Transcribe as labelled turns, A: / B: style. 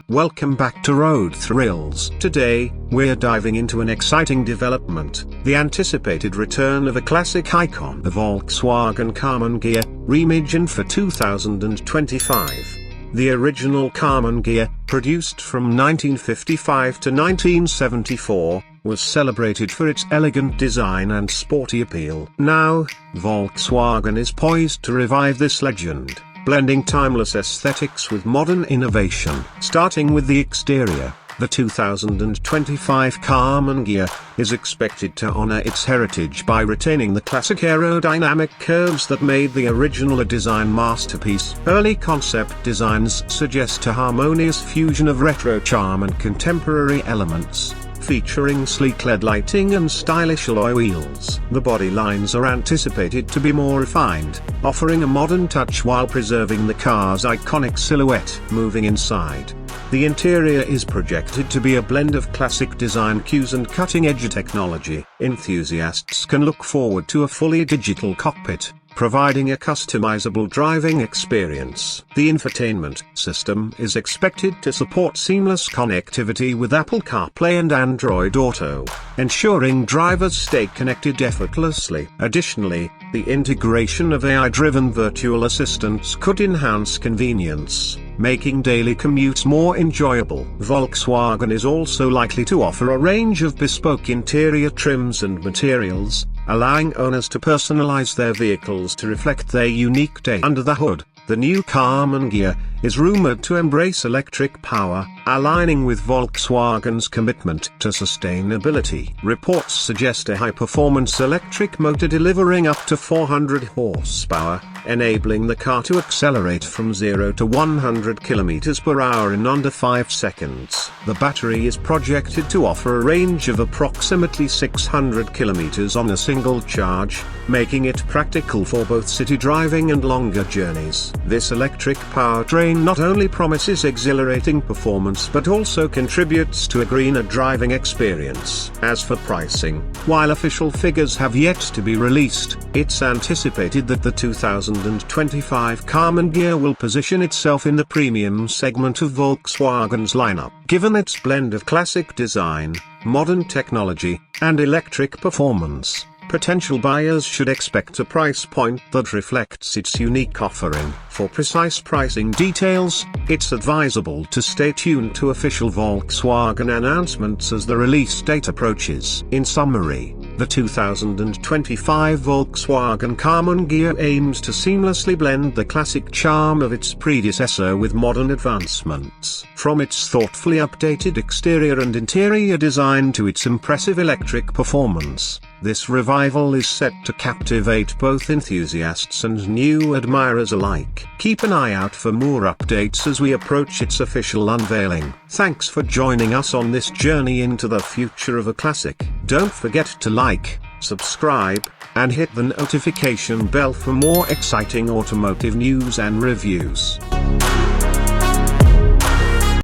A: Welcome back to Road Thrills. Today, we're diving into an exciting development, the anticipated return of a classic icon, the Volkswagen Karmann Ghia, reimagined for 2025. The original Karmann Ghia, produced from 1955 to 1974, was celebrated for its elegant design and sporty appeal. Now, Volkswagen is poised to revive this legend, blending timeless aesthetics with modern innovation. Starting with the exterior, the 2025 Karmann Ghia is expected to honor its heritage by retaining the classic aerodynamic curves that made the original a design masterpiece. Early concept designs suggest a harmonious fusion of retro charm and contemporary elements, featuring sleek LED lighting and stylish alloy wheels. The body lines are anticipated to be more refined, offering a modern touch while preserving the car's iconic silhouette. Moving inside, the interior is projected to be a blend of classic design cues and cutting-edge technology. Enthusiasts can look forward to a fully digital cockpit, providing a customizable driving experience. The infotainment system is expected to support seamless connectivity with Apple CarPlay and Android Auto, ensuring drivers stay connected effortlessly. Additionally, the integration of AI-driven virtual assistants could enhance convenience, making daily commutes more enjoyable. Volkswagen is also likely to offer a range of bespoke interior trims and materials, allowing owners to personalize their vehicles to reflect their unique taste. Under the hood, the new Karmann Ghia is rumored to embrace electric power, aligning with Volkswagen's commitment to sustainability. Reports suggest a high-performance electric motor delivering up to 400 horsepower, enabling the car to accelerate from 0 to 100 km/h in under 5 seconds. The battery is projected to offer a range of approximately 600 km on a single charge, making it practical for both city driving and longer journeys. This electric powertrain not only promises exhilarating performance but also contributes to a greener driving experience. As for pricing, while official figures have yet to be released, it's anticipated that the 2025 Karmann Ghia will position itself in the premium segment of Volkswagen's lineup. Given its blend of classic design, modern technology, and electric performance, potential buyers should expect a price point that reflects its unique offering. For precise pricing details, it's advisable to stay tuned to official Volkswagen announcements as the release date approaches. In summary, the 2025 Volkswagen Karmann Ghia aims to seamlessly blend the classic charm of its predecessor with modern advancements. From its thoughtfully updated exterior and interior design to its impressive electric performance, this revival is set to captivate both enthusiasts and new admirers alike. Keep an eye out for more updates as we approach its official unveiling. Thanks for joining us on this journey into the future of a classic. Don't forget to like, subscribe, and hit the notification bell for more exciting automotive news and reviews.